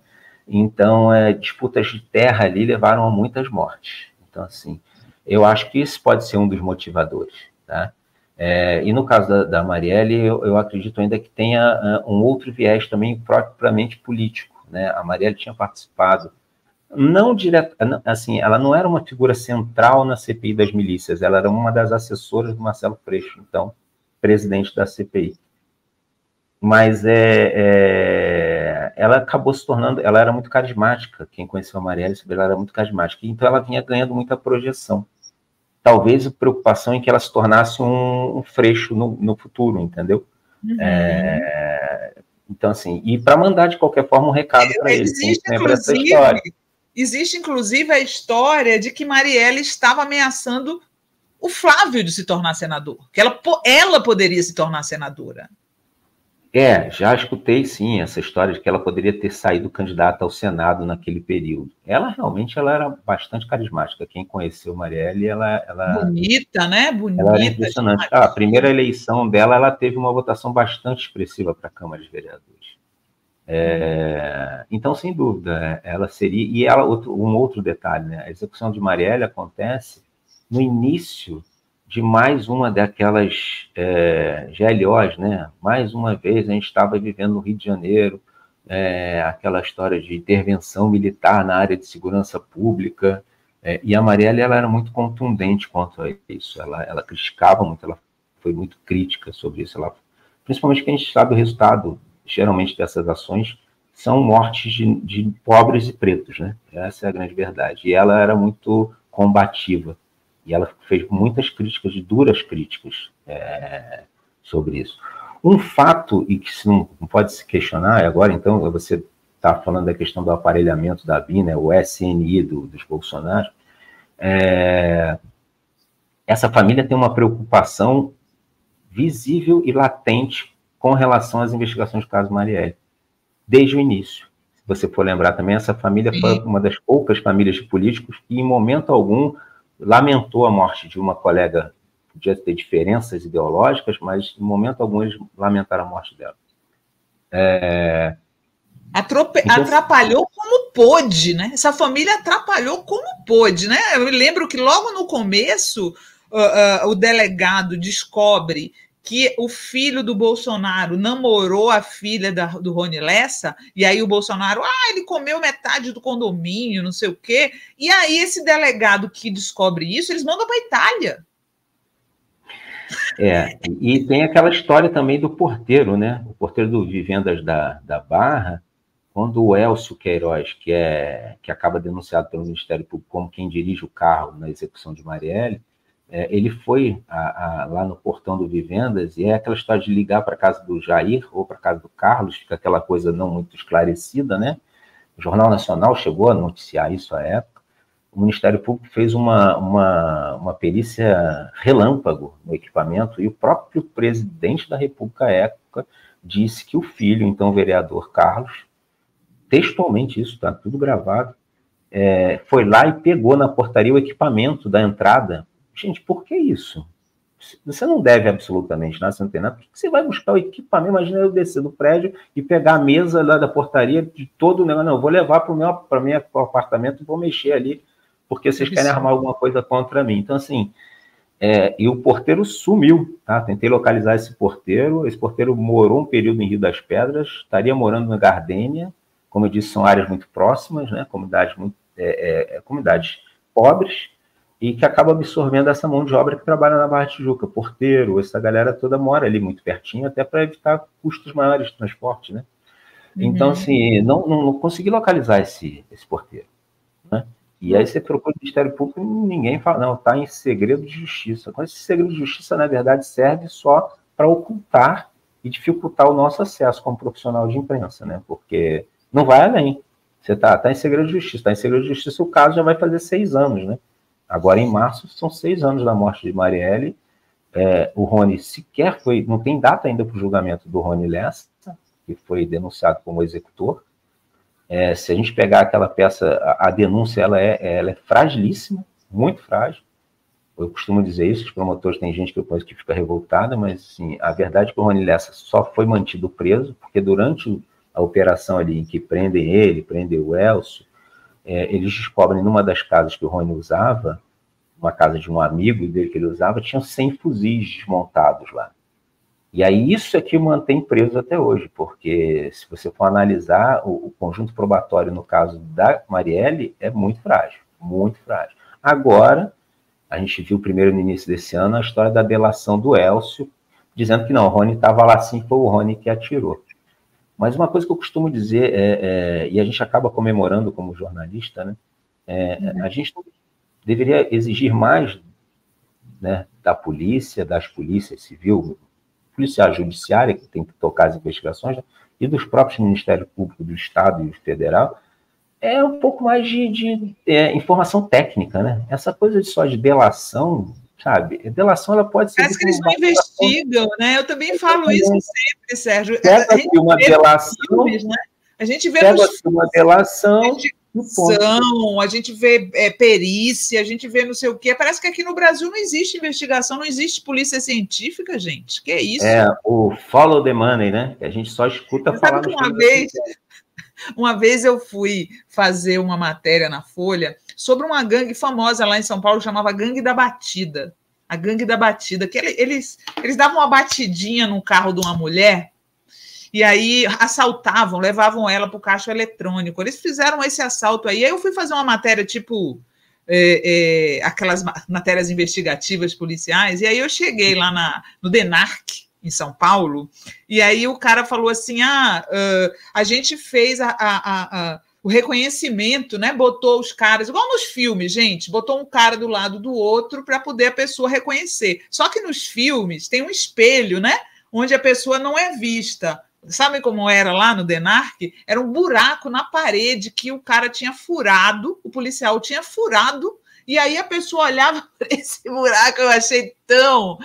Então, disputas de terra ali levaram a muitas mortes. Então, assim, eu acho que esse pode ser um dos motivadores, tá? E no caso da Marielle, eu acredito ainda que tenha um outro viés também propriamente político, né? A Marielle tinha participado, não direto, assim, ela não era uma figura central na CPI das milícias, ela era uma das assessoras do Marcelo Freixo, então, presidente da CPI. Mas ela acabou se tornando, ela era muito carismática, quem conheceu a Marielle, ela era muito carismática, então ela vinha ganhando muita projeção. Talvez a preocupação em que ela se tornasse um Freixo no futuro, entendeu? Então, assim, e para mandar de qualquer forma um recado para ele. Existe, inclusive, a história de que Marielle estava ameaçando o Flávio de se tornar senador, que ela poderia se tornar senadora. Já escutei, sim, essa história de que ela poderia ter saído candidata ao Senado naquele período. Ela realmente era bastante carismática. Quem conheceu Marielle, ela bonita, né? Bonita. Ela era impressionante. A primeira eleição dela, ela teve uma votação bastante expressiva para a Câmara de Vereadores. Então, sem dúvida, ela seria... E um outro detalhe, né? A execução de Marielle acontece no início de mais uma daquelas GLOs, né? Mais uma vez a gente estava vivendo no Rio de Janeiro, aquela história de intervenção militar na área de segurança pública, e a Marielle ela era muito contundente quanto a isso, ela criticava muito, ela foi muito crítica sobre isso, principalmente que a gente sabe o resultado, geralmente, dessas ações, são mortes de pobres e pretos, né? Essa é a grande verdade. E ela era muito combativa. E ela fez muitas críticas, duras críticas, sobre isso. Um fato, e que não pode se questionar, agora, então, você está falando da questão do aparelhamento da BIM, né, o SNI dos Bolsonaro, essa família tem uma preocupação visível e latente com relação às investigações do caso Marielle, desde o início. Se você for lembrar também, essa família foi uma das poucas famílias de políticos que, em momento algum, lamentou a morte de uma colega. Podia ter diferenças ideológicas, mas, em momento algum, eles lamentaram a morte dela. Atrapalhou como pôde, né? Essa família atrapalhou como pôde, né? Eu lembro que logo no começo o delegado descobre que o filho do Bolsonaro namorou a filha do Rony Lessa, e aí o Bolsonaro, ele comeu metade do condomínio, não sei o quê, e aí esse delegado que descobre isso, eles mandam para a Itália. E tem aquela história também do porteiro, né? O porteiro do Vivendas da Barra, quando o Elcio Queiroz, que acaba denunciado pelo Ministério Público como quem dirige o carro na execução de Marielle, ele foi lá no portão do Vivendas, e é aquela história de ligar para a casa do Jair ou para a casa do Carlos, fica aquela coisa não muito esclarecida, né? O Jornal Nacional chegou a noticiar isso à época. O Ministério Público fez uma perícia relâmpago no equipamento, e o próprio presidente da República à época disse que o filho, então o vereador Carlos, textualmente isso, está tudo gravado, foi lá e pegou na portaria o equipamento da entrada. Gente, por que isso? Você não deve absolutamente nada, você não tem nada. Por que você vai buscar o equipamento? Imagina eu descer do prédio e pegar a mesa lá da portaria de todo o negócio. Não, eu vou levar para o meu apartamento e vou mexer ali, porque vocês querem armar alguma coisa contra mim. Então, assim, e o porteiro sumiu, tá? Tentei localizar esse porteiro morou um período em Rio das Pedras, estaria morando na Gardênia, como eu disse, são áreas muito próximas, né? Comunidades pobres, e que acaba absorvendo essa mão de obra que trabalha na Barra da Tijuca, porteiro, essa galera toda mora ali muito pertinho, até para evitar custos maiores de transporte, né? Então, assim, não consegui localizar esse porteiro, né? E aí você procura o Ministério Público e ninguém fala, não, está em segredo de justiça. Quando esse segredo de justiça, na verdade, serve só para ocultar e dificultar o nosso acesso como profissional de imprensa, né? Porque não vai além. Você está em segredo de justiça. Está em segredo de justiça, o caso já vai fazer 6 anos, né? Agora, em março, são 6 anos da morte de Marielle. O Rony sequer foi... Não tem data ainda para o julgamento do Rony Lessa, que foi denunciado como executor. Se a gente pegar aquela peça, a denúncia ela é fragilíssima, muito frágil. Eu costumo dizer isso, os promotores, tem gente que eu conheço que fica revoltada, mas assim, a verdade é que o Rony Lessa só foi mantido preso, porque durante a operação ali em que prendem o Elcio, eles descobrem numa das casas que o Rony usava, uma casa de um amigo dele que ele usava, tinham 100 fuzis desmontados lá. E aí isso é que o mantém preso até hoje, porque se você for analisar o conjunto probatório no caso da Marielle, é muito frágil, muito frágil. Agora, a gente viu primeiro no início desse ano a história da delação do Elcio, dizendo que não, o Rony estava lá sim, foi o Rony que atirou. Mas uma coisa que eu costumo dizer, e a gente acaba comemorando como jornalista, né, a gente deveria exigir mais, né, da polícia, das polícias civil, policial judiciária, que tem que tocar as investigações, né, e dos próprios Ministérios Públicos do Estado e do Federal, um pouco mais de informação técnica, né? Essa coisa só de delação, sabe? Delação, ela pode ser... Parece que eles não investigam, né? Eu também falo isso sempre, Sérgio. Pega aqui uma delação, filmes, né? A gente vê uma delação... A gente vê perícia, a gente vê não sei o quê. Parece que aqui no Brasil não existe investigação, não existe polícia científica, gente. Que é isso? O follow the money, né? Que a gente só escuta falar... Uma vez eu fui fazer uma matéria na Folha sobre uma gangue famosa lá em São Paulo, chamava Gangue da Batida. A Gangue da Batida, que eles davam uma batidinha no carro de uma mulher e aí assaltavam, levavam ela para o caixa eletrônico. Eles fizeram esse assalto aí. Aí eu fui fazer uma matéria tipo aquelas matérias investigativas policiais, e aí eu cheguei lá no DENARC, em São Paulo, e aí o cara falou assim, a gente fez o reconhecimento, né? Botou os caras, igual nos filmes, gente, botou um cara do lado do outro para poder a pessoa reconhecer. Só que nos filmes tem um espelho, né? Onde a pessoa não é vista. Sabe como era lá no DENARC? Era um buraco na parede que o cara tinha furado, o policial tinha furado, e aí a pessoa olhava para esse buraco, eu achei tão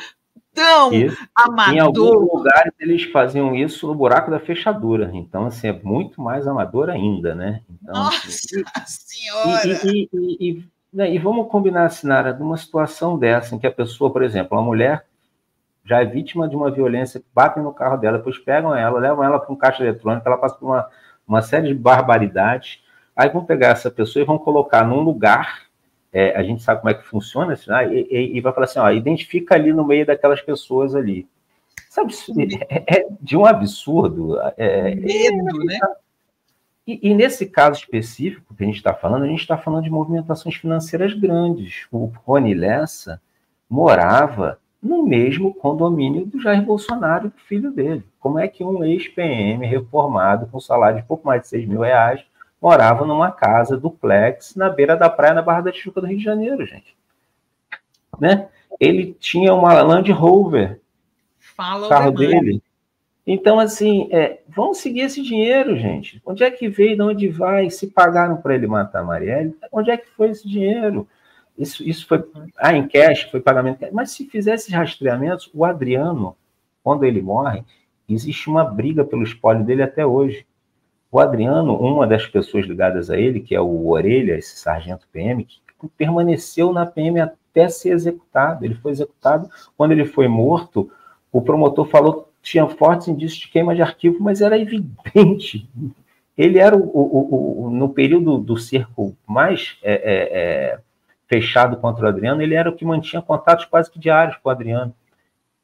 amador. Em alguns lugares eles faziam isso no buraco da fechadura, então assim, é muito mais amador ainda, né? Então, Nossa Senhora! E vamos combinar, Sinara, numa situação dessa, em que a pessoa, por exemplo, uma mulher já é vítima de uma violência, batem no carro dela, depois pegam ela, levam ela para um caixa eletrônico, ela passa por uma série de barbaridades, aí vão pegar essa pessoa e vão colocar num lugar, a gente sabe como é que funciona, assim, e vai falar assim, identifica ali no meio daquelas pessoas ali. Sabe, é de um absurdo. Medo, né? E nesse caso específico que a gente está falando de movimentações financeiras grandes. O Rony Lessa morava no mesmo condomínio do Jair Bolsonaro, do filho dele. Como é que um ex-PM reformado, com salário de pouco mais de 6 mil reais, morava numa casa duplex na beira da praia, na Barra da Tijuca do Rio de Janeiro, gente? Né? Ele tinha uma Land Rover, o carro dele. Então, assim, vamos seguir esse dinheiro, gente. Onde é que veio, de onde vai? Se pagaram para ele matar a Marielle, onde é que foi esse dinheiro? Isso foi em cash, foi pagamento cash. Mas se fizesse rastreamentos, o Adriano, quando ele morre, existe uma briga pelo espólio dele até hoje. O Adriano, uma das pessoas ligadas a ele, que é o Orelha, esse sargento PM, que permaneceu na PM até ser executado. Ele foi executado. Quando ele foi morto, o promotor falou que tinha fortes indícios de queima de arquivo, mas era evidente. Ele era, no período do cerco mais fechado contra o Adriano, ele era o que mantinha contatos quase que diários com o Adriano.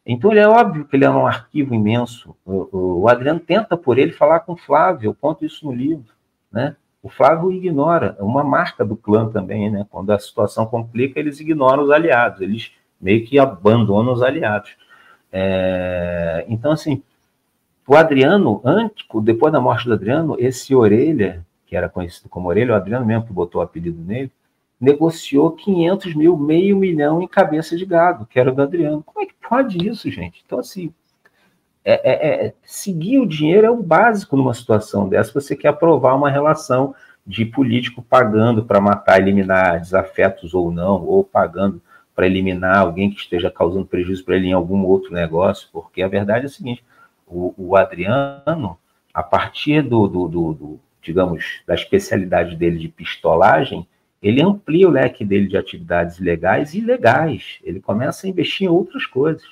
Então, é óbvio que ele era um arquivo imenso. O Adriano tenta, por ele, falar com o Flávio, eu conto isso no livro, né? O Flávio ignora, é uma marca do clã também, né? Quando a situação complica, eles ignoram os aliados, eles meio que abandonam os aliados. Então, assim, o Adriano, depois da morte do Adriano, esse Orelha, que era conhecido como Orelha, o Adriano mesmo que botou o apelido nele, negociou 500 mil, meio milhão em cabeça de gado, que era do Adriano. Como é que pode isso, gente? Então, assim, seguir o dinheiro é o básico numa situação dessa. Você quer aprovar uma relação de político pagando para matar, eliminar desafetos ou não, ou pagando para eliminar alguém que esteja causando prejuízo para ele em algum outro negócio, porque a verdade é a seguinte, o Adriano, a partir digamos, da especialidade dele de pistolagem, ele amplia o leque dele de atividades legais e ilegais. Ele começa a investir em outras coisas.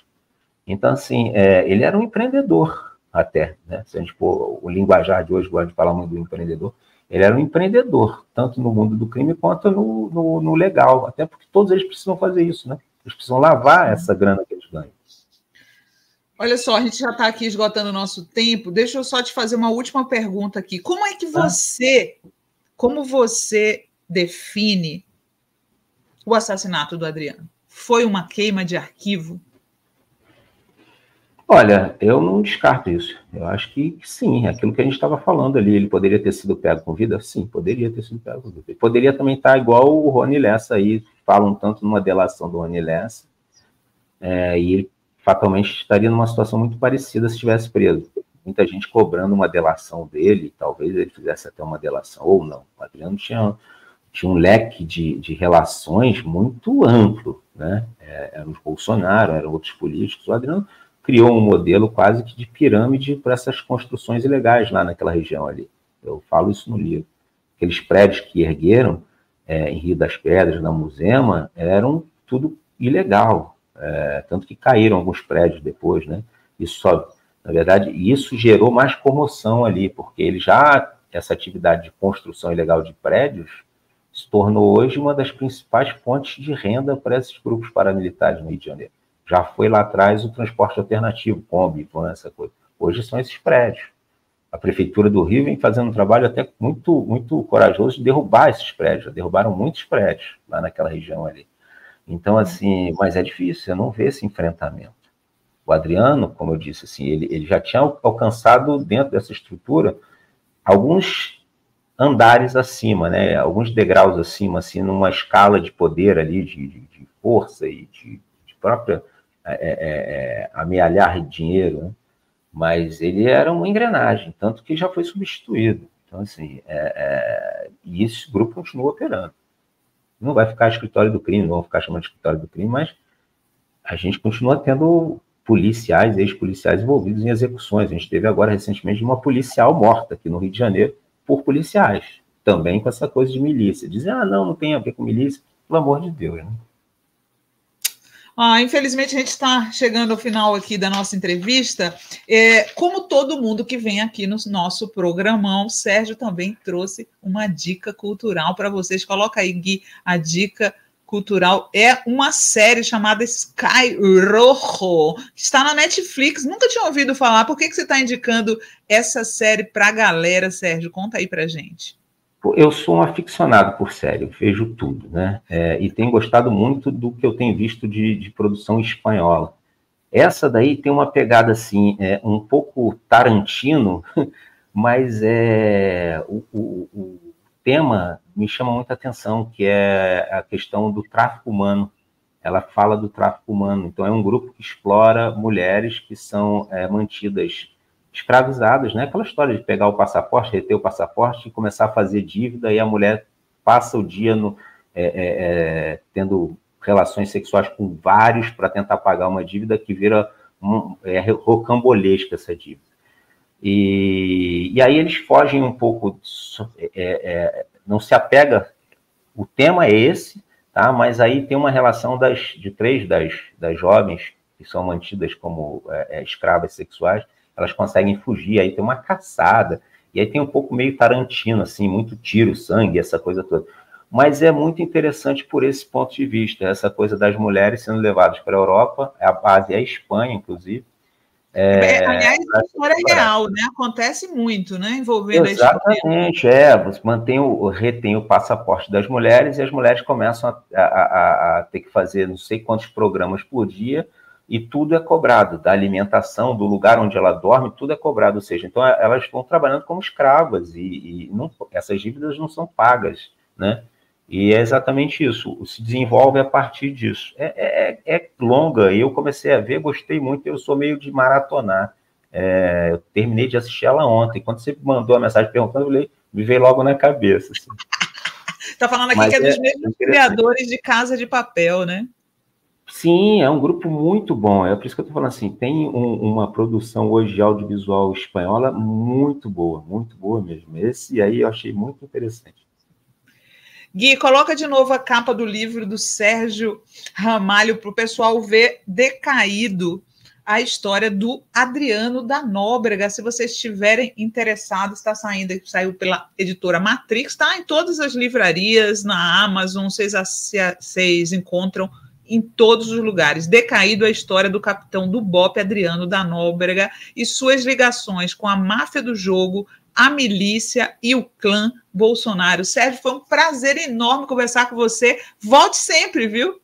Então, assim, ele era um empreendedor até, né? Se a gente for o linguajar de hoje, gosta de falar muito do empreendedor, ele era um empreendedor, tanto no mundo do crime quanto no legal, até porque todos eles precisam fazer isso, né? Eles precisam lavar essa grana que eles ganham. Olha só, a gente já está aqui esgotando o nosso tempo. Deixa eu só te fazer uma última pergunta aqui. Como é que como você define o assassinato do Adriano? Foi uma queima de arquivo? Olha, eu não descarto isso. Eu acho que sim, aquilo que a gente estava falando ali, ele poderia ter sido pego com vida? Sim, poderia ter sido pego com vida. Ele poderia também estar igual o Rony Lessa aí, falam tanto numa delação do Rony Lessa, e ele fatalmente estaria numa situação muito parecida se estivesse preso. Muita gente cobrando uma delação dele, talvez ele fizesse até uma delação, ou não. O Adriano tinha um leque de relações muito amplo, né? Eram os Bolsonaro, eram outros políticos. O Adriano criou um modelo quase que de pirâmide para essas construções ilegais lá naquela região ali. Eu falo isso no livro. Aqueles prédios que ergueram em Rio das Pedras, na Muzema, eram tudo ilegal. Tanto que caíram alguns prédios depois, né? Na verdade, isso gerou mais comoção ali, porque essa atividade de construção ilegal de prédios se tornou hoje uma das principais fontes de renda para esses grupos paramilitares no Rio de Janeiro. Já foi lá atrás o transporte alternativo, Kombi, essa coisa. Hoje são esses prédios. A Prefeitura do Rio vem fazendo um trabalho até muito, muito corajoso de derrubar esses prédios. Já derrubaram muitos prédios lá naquela região ali. Então, assim, mas é difícil, você não vê esse enfrentamento. O Adriano, como eu disse, assim, ele já tinha alcançado dentro dessa estrutura alguns andares acima, né? Alguns degraus acima, assim, numa escala de poder ali, de força e de própria amealhar dinheiro, né? Mas ele era uma engrenagem, tanto que já foi substituído. Então, assim, e esse grupo continua operando. Não vai ficar escritório do crime, não vão ficar chamando de escritório do crime, mas a gente continua tendo policiais, ex-policiais envolvidos em execuções. A gente teve agora, recentemente, uma policial morta aqui no Rio de Janeiro por policiais, também com essa coisa de milícia. Dizem, não tem a ver com milícia, pelo amor de Deus, né? Infelizmente, a gente está chegando ao final aqui da nossa entrevista. Como todo mundo que vem aqui no nosso programão, o Sérgio também trouxe uma dica cultural para vocês. Coloca aí, Gui, a dica cultural. É uma série chamada Sky Rojo, que está na Netflix. Nunca tinha ouvido falar. Por que você está indicando essa série para a galera, Sérgio? Conta aí para gente. Eu sou um aficionado por série, eu vejo tudo, né? E tenho gostado muito do que eu tenho visto de produção espanhola. Essa daí tem uma pegada, assim, um pouco Tarantino, mas o tema me chama muita atenção, que é a questão do tráfico humano. Ela fala do tráfico humano. Então, é um grupo que explora mulheres que são mantidas escravizadas, né? Aquela história de pegar o passaporte, reter o passaporte e começar a fazer dívida, e a mulher passa o dia tendo relações sexuais com vários para tentar pagar uma dívida que vira rocambolesca essa dívida. E aí eles fogem um pouco, não se apega, o tema é esse, tá? Mas aí tem uma relação de três das jovens que são mantidas como escravas sexuais. Elas conseguem fugir, aí tem uma caçada, e aí tem um pouco meio Tarantino, assim, muito tiro, sangue, essa coisa toda. Mas é muito interessante por esse ponto de vista, essa coisa das mulheres sendo levadas para a Europa, a base é a Espanha, inclusive. Aliás, a história é real, né? Acontece muito, né? Envolvendo exatamente, você retém o passaporte das mulheres, e as mulheres começam a ter que fazer não sei quantos programas por dia, e tudo é cobrado, da alimentação, do lugar onde ela dorme, tudo é cobrado. Ou seja, então elas estão trabalhando como escravas, e essas dívidas não são pagas, né? E é exatamente isso, se desenvolve a partir disso. É longa, e eu comecei a ver, gostei muito, eu sou meio de maratonar. Eu terminei de assistir ela ontem. Quando você mandou a mensagem perguntando, me veio logo na cabeça. Assim. Tá falando aqui que é dos mesmos criadores de Casa de Papel, né? Sim, é um grupo muito bom. É por isso que eu estou falando assim, tem uma produção hoje audiovisual espanhola muito boa mesmo. Esse aí eu achei muito interessante. Gui, coloca de novo a capa do livro do Sérgio Ramalho para o pessoal ver Decaído, a história do Adriano da Nóbrega. Se vocês estiverem interessados, saiu pela editora Matrix, está em todas as livrarias, na Amazon, vocês encontram em todos os lugares. Decaído, a história do capitão do BOPE, Adriano da Nóbrega, e suas ligações com a máfia do jogo, a milícia e o clã Bolsonaro. Sérgio, foi um prazer enorme conversar com você. Volte sempre, viu?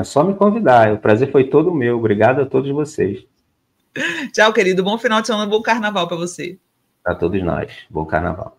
É só me convidar. O prazer foi todo meu. Obrigado a todos vocês. Tchau, querido. Bom final de semana, bom carnaval para você. Para todos nós. Bom carnaval.